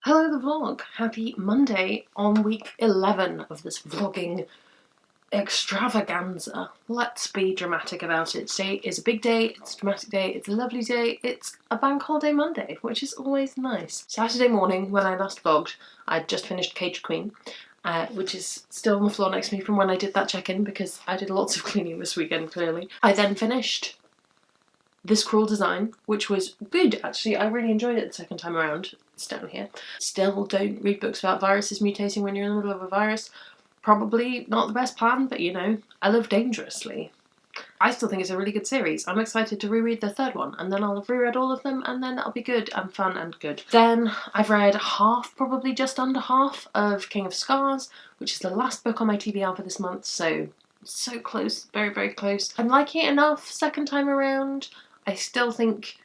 Hello the vlog! Happy Monday on week 11 of this vlogging extravaganza. Let's be dramatic about it. Today is a big day, it's a dramatic day, it's a lovely day, it's a bank holiday Monday, which is always nice. Saturday morning, when I last vlogged, I'd just finished Cage Queen, which is still on the floor next to me from when I did that check-in because I did lots of cleaning this weekend, clearly. I then finished This Cruel Design, which was good actually. I really enjoyed it the second time around. It's down here. Still don't read books about viruses mutating when you're in the middle of a virus. Probably not the best plan, but you know, I live dangerously. I still think it's a really good series. I'm excited to reread the third one, and then I'll have reread all of them, and then it'll be good and fun and good. Then I've read half, probably just under half, of King of Scars, which is the last book on my TBR for this month, so close, very, very close. I'm liking it enough second time around. I still think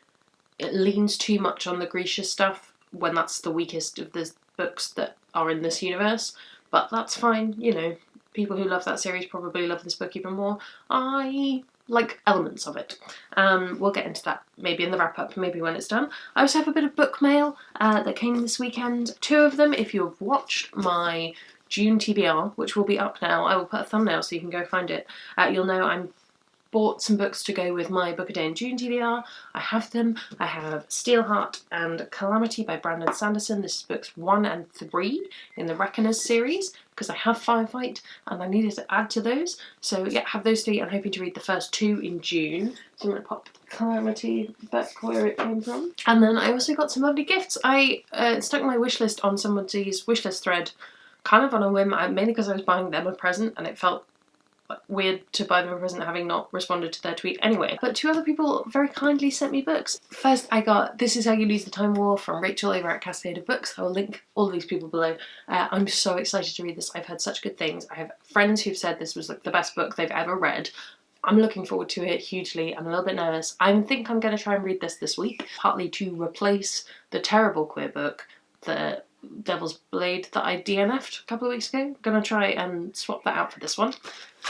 it leans too much on the Grisha stuff when that's the weakest of the books that are in this universe, but that's fine, you know. People who love that series probably love this book even more. I like elements of it. We'll get into that maybe in the wrap-up, maybe when it's done. I also have a bit of book mail that came this weekend. 2 of them, if you've watched my June TBR, which will be up now. I will put a thumbnail so you can go find it. You'll know I'm bought some books to go with my Book a Day in June TBR. I have them. I have Steelheart and Calamity by Brandon Sanderson. This is books 1 and 3 in the Reckoners series, because I have Firefight and I needed to add to those. So yeah, have those 3. I'm hoping to read the first 2 in June. So I'm going to pop Calamity back where it came from. And then I also got some lovely gifts. I stuck my wishlist on somebody's wishlist thread, kind of on a whim, mainly because I was buying them a present and it felt weird to buy them a present having not responded to their tweet anyway. But 2 other people very kindly sent me books. First I got This Is How You Lose the Time War from Rachel over at Cascade of Books. I will link all of these people below. I'm so excited to read this. I've heard such good things. I have friends who've said this was like the best book they've ever read. I'm looking forward to it hugely. I'm a little bit nervous. I think I'm going to try and read this week, partly to replace the terrible queer book, The Devil's Blade, that I DNF'd a couple of weeks ago. I'm gonna try and swap that out for this one.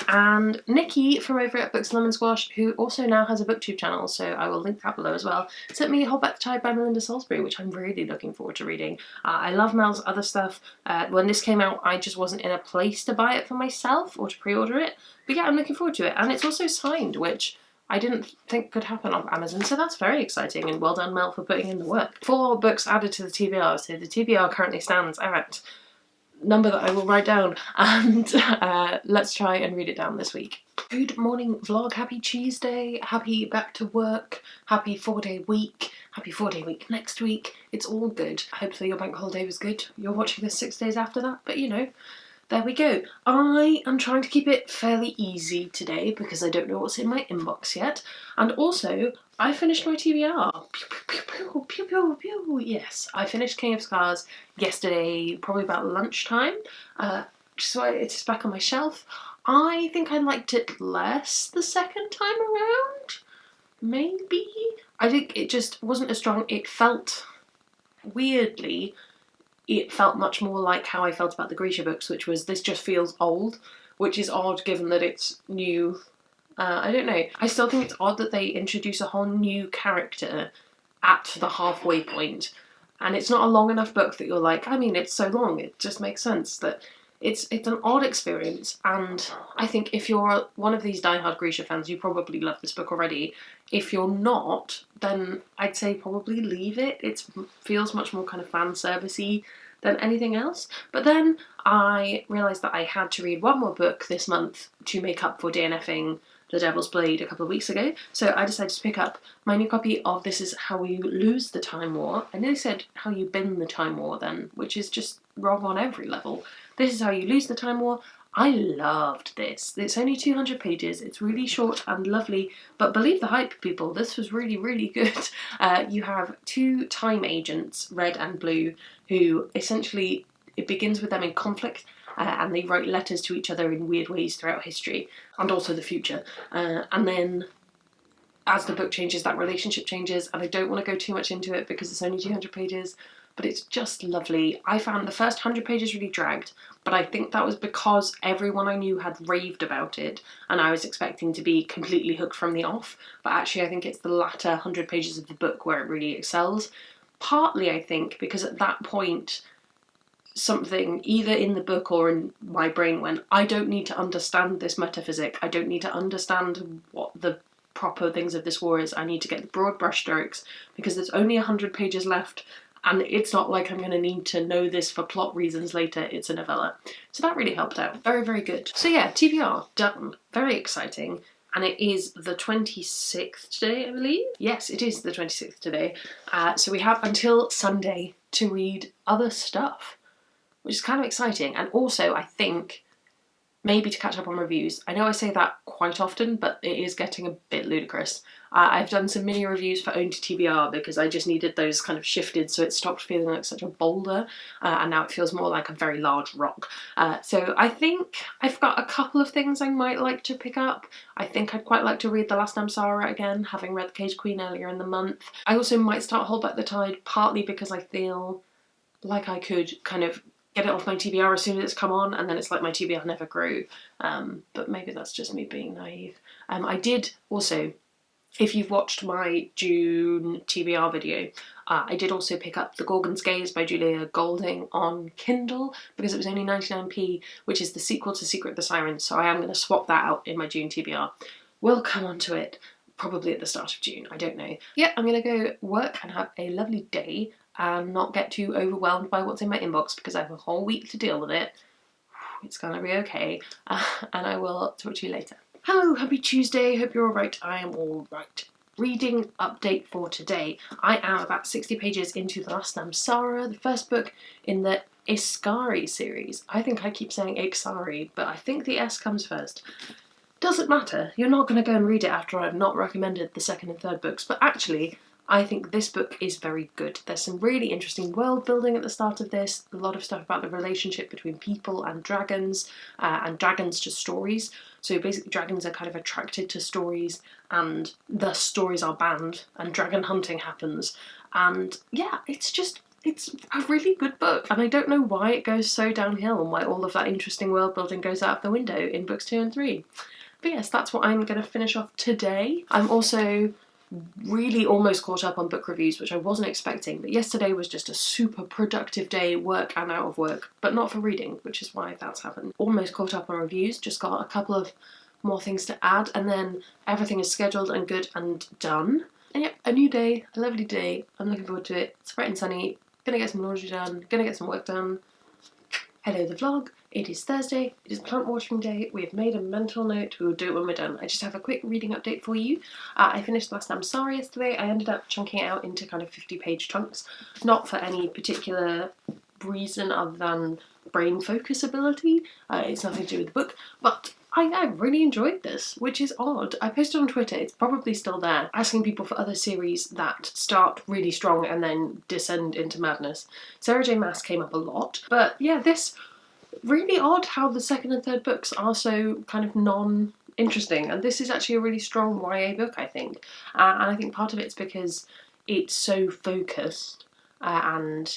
And Nikki from over at Books Lemon Squash, who also now has a booktube channel, so I will link that below as well, sent me Hold Back the Tide by Melinda Salisbury, which I'm really looking forward to reading. I love Mel's other stuff. When this came out, I just wasn't in a place to buy it for myself or to pre-order it, but yeah, I'm looking forward to it. And it's also signed, which I didn't think could happen on Amazon, so that's very exciting, and well done Mel for putting in the work. 4 books added to the TBR, so the TBR currently stands at number that I will write down, and let's try and read it down this week. Good morning vlog, happy Tuesday, happy back to work, happy 4-day week, happy 4-day week next week. It's all good. Hopefully your bank holiday was good. You're watching this 6 days after that, but you know, there we go. I am trying to keep it fairly easy today because I don't know what's in my inbox yet. And also, I finished my TBR. Pew, pew, pew, pew, pew, pew. Yes, I finished King of Scars yesterday, probably about lunchtime. So it's back on my shelf. I think I liked it less the second time around. Maybe? I think it just wasn't as strong. It felt, weirdly, it felt much more like how I felt about the Grisha books, which was this just feels old, which is odd given that it's new. I don't know. I still think it's odd that they introduce a whole new character at the halfway point, and it's not a long enough book that you're like, I mean, it's so long, it just makes sense that it's an odd experience. And I think if you're one of these diehard Grisha fans, you probably love this book already. If you're not, then I'd say probably leave it. It feels much more kind of fan servicey than anything else. But then I realised that I had to read one more book this month to make up for DNFing The Devil's Blade a couple of weeks ago, so I decided to pick up my new copy of This Is How You Lose the Time War. I nearly said How You Bin the Time War then, which is just wrong on every level. This Is How You Lose the Time War. I loved this. It's only 200 pages, it's really short and lovely, but believe the hype, people, this was really, really good. You have 2 time agents, red and blue, who essentially, it begins with them in conflict, and they write letters to each other in weird ways throughout history, and also the future. And then as the book changes, that relationship changes, and I don't want to go too much into it because it's only 200 pages, but it's just lovely. I found the first 100 pages really dragged, but I think that was because everyone I knew had raved about it, and I was expecting to be completely hooked from the off, but actually I think it's the latter 100 pages of the book where it really excels. Partly, I think, because at that point, something either in the book or in my brain went, I don't need to understand this metaphysic. I don't need to understand what the proper things of this war is. I need to get the broad brushstrokes because there's only 100 pages left. And it's not like I'm going to need to know this for plot reasons later. It's a novella. So that really helped out. Very, very good. So yeah, TBR, done. Very exciting. And it is the 26th today, I believe? Yes, it is the 26th today. So we have until Sunday to read other stuff, which is kind of exciting. And also, I think, maybe to catch up on reviews. I know I say that quite often, but it is getting a bit ludicrous. I've done some mini reviews for Own to TBR because I just needed those kind of shifted so it stopped feeling like such a boulder, and now it feels more like a very large rock. So I think I've got a couple of things I might like to pick up. I think I'd quite like to read The Last Namsara again, having read The Caged Queen earlier in the month. I also might start Hold Back the Tide, partly because I feel like I could kind of get it off my TBR as soon as it's come on, and then it's like my TBR never grew. But maybe that's just me being naive. I did also, if you've watched my June TBR video, I did also pick up The Gorgon's Gaze by Julia Golding on Kindle because it was only 99p, which is the sequel to Secret of the Sirens, so I am going to swap that out in my June TBR. We'll come on to it probably at the start of June, I don't know. Yeah, I'm going to go work and have a lovely day and not get too overwhelmed by what's in my inbox because I have a whole week to deal with it. It's gonna be okay, and I will talk to you later. Hello, happy Tuesday, hope you're alright. I am alright. Reading update for today. I am about 60 pages into The Last Namsara, the first book in the Iskari series. I think I keep saying Iksari, but I think the S comes first. Doesn't matter, you're not going to go and read it after I've not recommended the second and third books, but actually, I think this book is very good. There's some really interesting world building at the start of this, a lot of stuff about the relationship between people and dragons to stories. So basically dragons are kind of attracted to stories and the stories are banned and dragon hunting happens. And yeah, it's a really good book, and I don't know why it goes so downhill and why all of that interesting world building goes out the window in books 2 and 3. But yes, that's what I'm going to finish off today. I'm also really almost caught up on book reviews, which I wasn't expecting, but yesterday was just a super productive day, work and out of work, but not for reading, which is why that's happened. Almost caught up on reviews, just got a couple of more things to add, and then everything is scheduled and good and done. And yep, a new day, a lovely day, I'm looking forward to it. It's bright and sunny, gonna get some laundry done, gonna get some work done. Hello the vlog, it is Thursday, it is plant watering day, we have made a mental note, we will do it when we're done. I just have a quick reading update for you. I finished The Last Namsara yesterday. I ended up chunking it out into kind of 50-page chunks, not for any particular reason other than brain focus ability. It's nothing to do with the book, but I really enjoyed this, which is odd. I posted on Twitter, it's probably still there, asking people for other series that start really strong and then descend into madness. Sarah J Maas came up a lot, but yeah, this really odd how the second and third books are so kind of non-interesting, and this is actually a really strong YA book, I think. And I think part of it's because it's so focused, and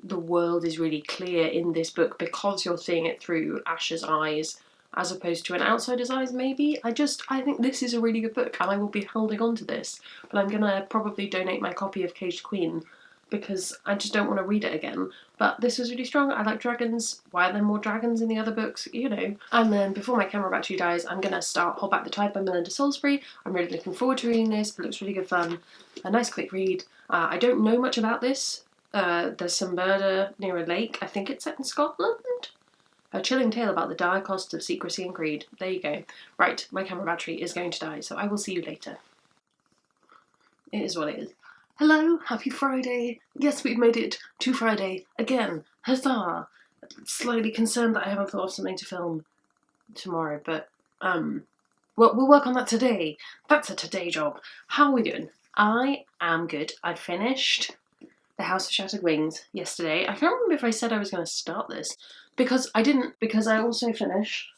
the world is really clear in this book because you're seeing it through Asher's eyes as opposed to an outsider's eyes, maybe. I think this is a really good book and I will be holding on to this, but I'm gonna probably donate my copy of Caged Queen because I just don't want to read it again. But this was really strong. I like dragons. Why are there more dragons in the other books? You know. And then before my camera battery dies, I'm gonna start Hold Back the Tide by Melinda Salisbury. I'm really looking forward to reading this. It looks really good fun. A nice quick read. I don't know much about this. There's some murder near a lake. I think it's set in Scotland. A chilling tale about the dire costs of secrecy and greed. There you go. Right, my camera battery is going to die, so I will see you later. It is what it is. Hello, happy Friday. Yes, we've made it to Friday again. Huzzah! Slightly concerned that I haven't thought of something to film tomorrow, but we'll work on that today. That's a today job. How are we doing? I am good. I finished The House of Shattered Wings yesterday. I can't remember if I said I was going to start this. Because I didn't, because I also finished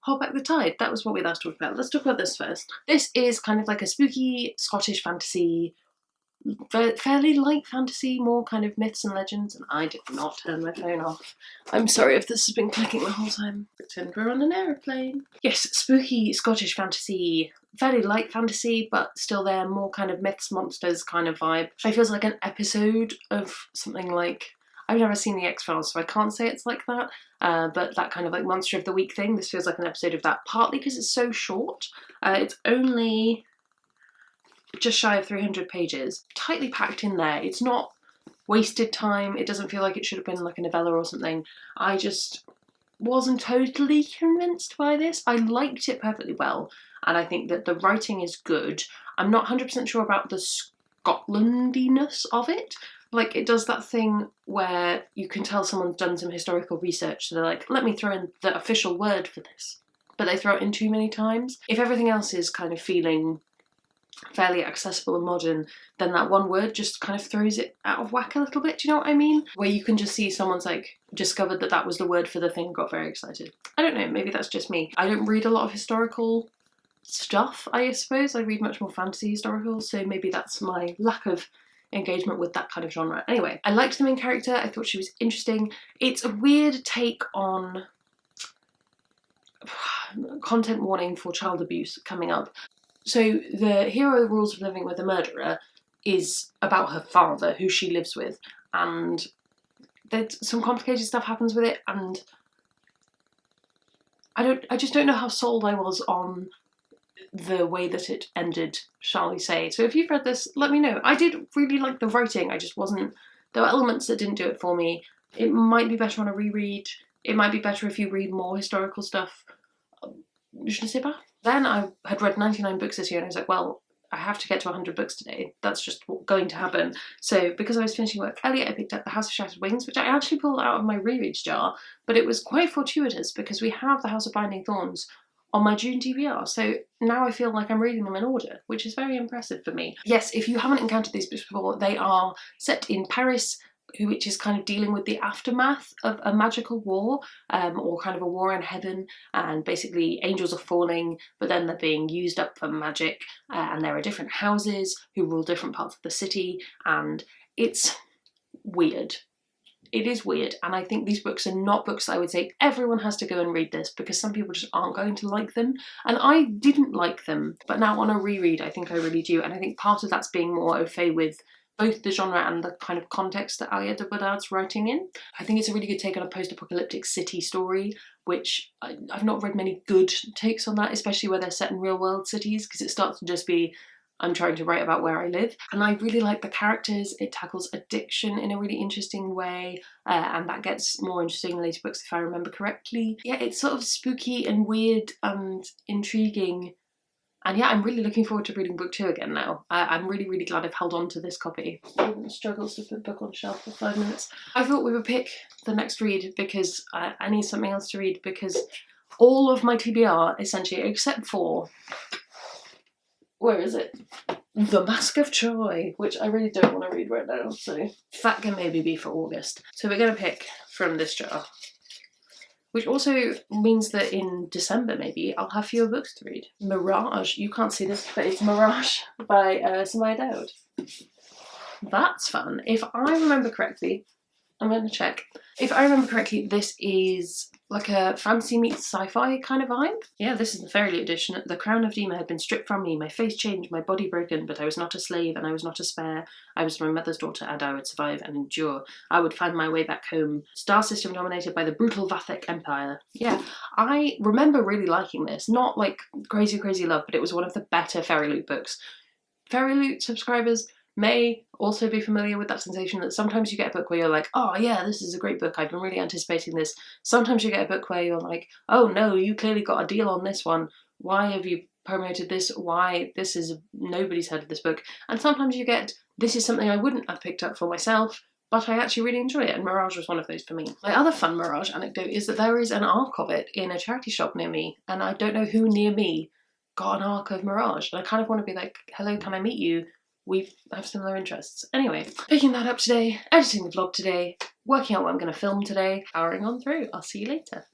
Hold Back the Tide. That was what we last talked about. Let's talk about this first. This is kind of like a spooky Scottish fantasy fairly light fantasy, more kind of myths and legends, and I did not turn my phone off. I'm sorry if this has been clicking the whole time. Pretend we're on an aeroplane. Yes, spooky Scottish fantasy, fairly light fantasy, but still there, more kind of myths, monsters kind of vibe. It feels like an episode of something like, I've never seen the X-Files, so I can't say it's like that, but that kind of like Monster of the Week thing, this feels like an episode of that, partly because it's so short. It's only just shy of 300 pages, tightly packed in there. It's not wasted time. It doesn't feel like it should have been like a novella or something. I just wasn't totally convinced by this. I liked it perfectly well, and I think that the writing is good. I'm not 100% sure about the Scotlandiness of it. Like, it does that thing where you can tell someone's done some historical research, so they're like, let me throw in the official word for this. But they throw it in too many times. If everything else is kind of feeling fairly accessible and modern, then that one word just kind of throws it out of whack a little bit, do you know what I mean? Where you can just see someone's like discovered that that was the word for the thing, got very excited. I don't know, maybe that's just me. I don't read a lot of historical stuff, I suppose. I read much more fantasy historical, so maybe that's my lack of engagement with that kind of genre. Anyway, I liked the main character, I thought she was interesting. It's a weird take on content warning for child abuse coming up. So the hero Rules of Living with a Murderer is about her father, who she lives with, and there's some complicated stuff happens with it, and I just don't know how sold I was on the way that it ended, shall we say. So if you've read this, let me know. I did really like the writing, I just wasn't, there were elements that didn't do it for me. It might be better on a reread. It might be better if you read more historical stuff. Je ne sais pas. Then I had read 99 books this year and I was like, well, I have to get to 100 books today. That's just going to happen. So because I was finishing work earlier, I picked up The House of Shattered Wings, which I actually pulled out of my rereads jar, but it was quite fortuitous because we have The House of Binding Thorns on my June TBR, so now I feel like I'm reading them in order, which is very impressive for me. Yes, if you haven't encountered these books before, they are set in Paris, which is kind of dealing with the aftermath of a magical war, or kind of a war in heaven, and basically angels are falling, but then they're being used up for magic, and there are different houses who rule different parts of the city, and it's weird. It is weird, and I think these books are not books that I would say everyone has to go and read this, because some people just aren't going to like them, and I didn't like them, but now on a reread I think I really do, and I think part of that's being more au fait with both the genre and the kind of context that Alia de Bodard's writing in. I think it's a really good take on a post-apocalyptic city story, which I've not read many good takes on that, especially where they're set in real-world cities, because it starts to just be, I'm trying to write about where I live. And I really like the characters. It tackles addiction in a really interesting way, and that gets more interesting in later books if I remember correctly. Yeah, it's sort of spooky and weird and intriguing. And yeah, I'm really looking forward to reading book 2 again now. I'm really, really glad I've held on to this copy. Struggles to put book on shelf for 5 minutes. I thought we would pick the next read because I need something else to read, because all of my TBR, essentially, except for, where is it? The Mask of Troy, which I really don't want to read right now, so that can maybe be for August. So we're going to pick from this jar, which also means that in December maybe I'll have fewer books to read. Mirage, you can't see this, but it's Mirage by Samaya Dowd. That's fun. If I remember correctly, I'm going to check. If I remember correctly, this is like a fantasy meets sci-fi kind of vibe. Yeah, this is the Fairy edition. The crown of Dima had been stripped from me, my face changed, my body broken, but I was not a slave and I was not a spare. I was my mother's daughter and I would survive and endure. I would find my way back home. Star system dominated by the brutal Vathek Empire. Yeah, I remember really liking this. Not like crazy, crazy love, but it was one of the better Fairy Loot books. Fairy Loot subscribers may also be familiar with that sensation that sometimes you get a book where you're like, oh yeah, this is a great book, I've been really anticipating this. Sometimes you get a book where you're like, oh no, you clearly got a deal on this one. Why have you promoted this? Why this is, nobody's heard of this book. And sometimes you get, this is something I wouldn't have picked up for myself, but I actually really enjoy it, and Mirage was one of those for me. My other fun Mirage anecdote is that there is an arc of it in a charity shop near me, and I don't know who near me got an arc of Mirage, and I kind of want to be like, hello, can I meet you? We have similar interests. Anyway, picking that up today, editing the vlog today, working out what I'm going to film today, powering on through. I'll see you later.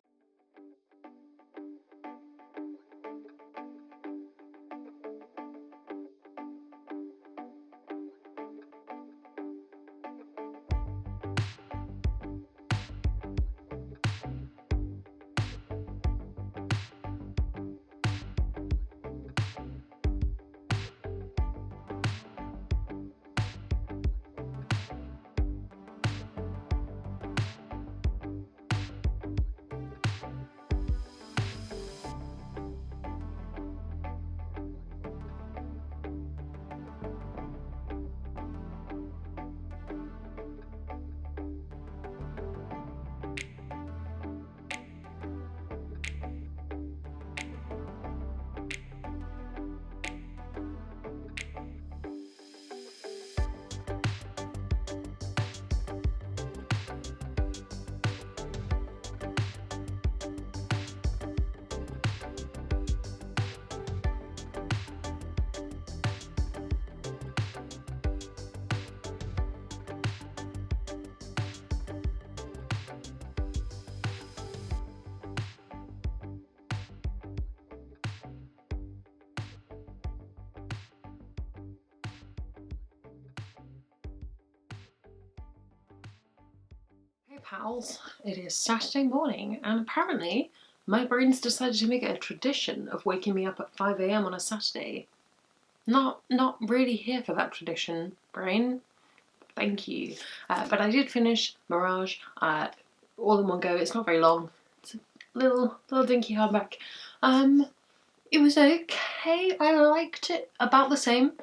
Pals, it is Saturday morning and apparently my brain's decided to make it a tradition of waking me up at 5 AM on a Saturday. Not really here for that tradition, brain. Thank you. But I did finish Mirage all in one go. It's not very long. It's a little dinky hardback. It was okay. I liked it about the same.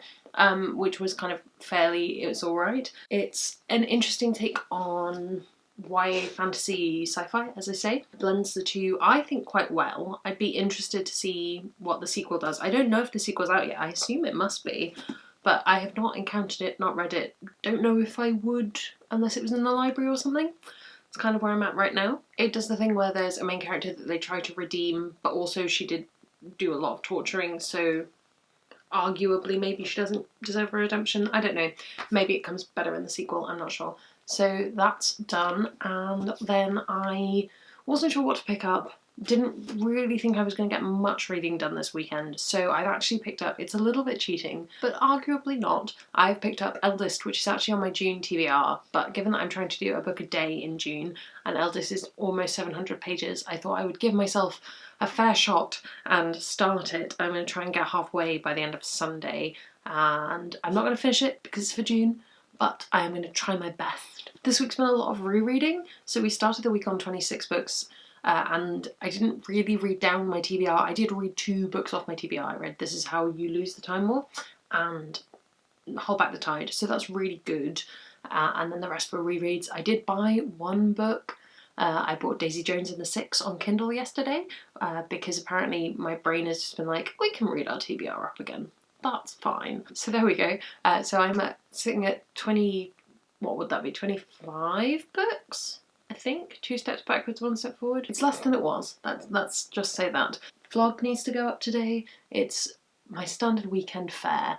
Which was kind of fairly, it was alright. It's an interesting take on YA fantasy sci-fi, as I say. It blends the two, I think, quite well. I'd be interested to see what the sequel does. I don't know if the sequel's out yet. I assume it must be, but I have not encountered it, not read it. Don't know if I would unless it was in the library or something. It's kind of where I'm at right now. It does the thing where there's a main character that they try to redeem, but also she did do a lot of torturing, so arguably maybe she doesn't deserve a redemption. I don't know. Maybe it comes better in the sequel, I'm not sure. So that's done, and then I wasn't sure what to pick up. Didn't really think I was going to get much reading done this weekend, so I've actually picked up, it's a little bit cheating, but arguably not, I've picked up Eldest, which is actually on my June TBR, but given that I'm trying to do a book a day in June, and Eldest is almost 700 pages, I thought I would give myself a fair shot and start it. I'm going to try and get halfway by the end of Sunday, and I'm not going to finish it because it's for June, but I am going to try my best. This week's been a lot of rereading, so we started the week on 26 books, and I didn't really read down my TBR. I did read 2 books off my TBR. I read This Is How You Lose the Time War and Hold Back the Tide, so that's really good. And then the rest were rereads. I did buy 1 book. I bought Daisy Jones and the Six on Kindle yesterday because apparently my brain has just been like, we can read our TBR up again. That's fine. So there we go. So I'm sitting at 20, what would that be, 25 books? I think. 2 steps backwards, 1 step forward. It's less than it was. Let's just say that. Vlog needs to go up today. It's my standard weekend fare.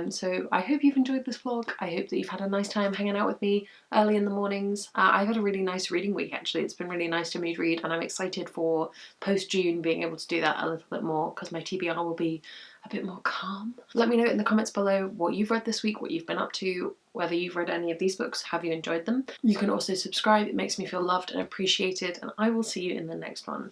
So I hope you've enjoyed this vlog. I hope that you've had a nice time hanging out with me early in the mornings. I've had a really nice reading week actually. It's been really nice to mood read, and I'm excited for post-June being able to do that a little bit more because my TBR will be a bit more calm. Let me know in the comments below what you've read this week, what you've been up to, whether you've read any of these books, have you enjoyed them? You can also subscribe, it makes me feel loved and appreciated, and I will see you in the next one.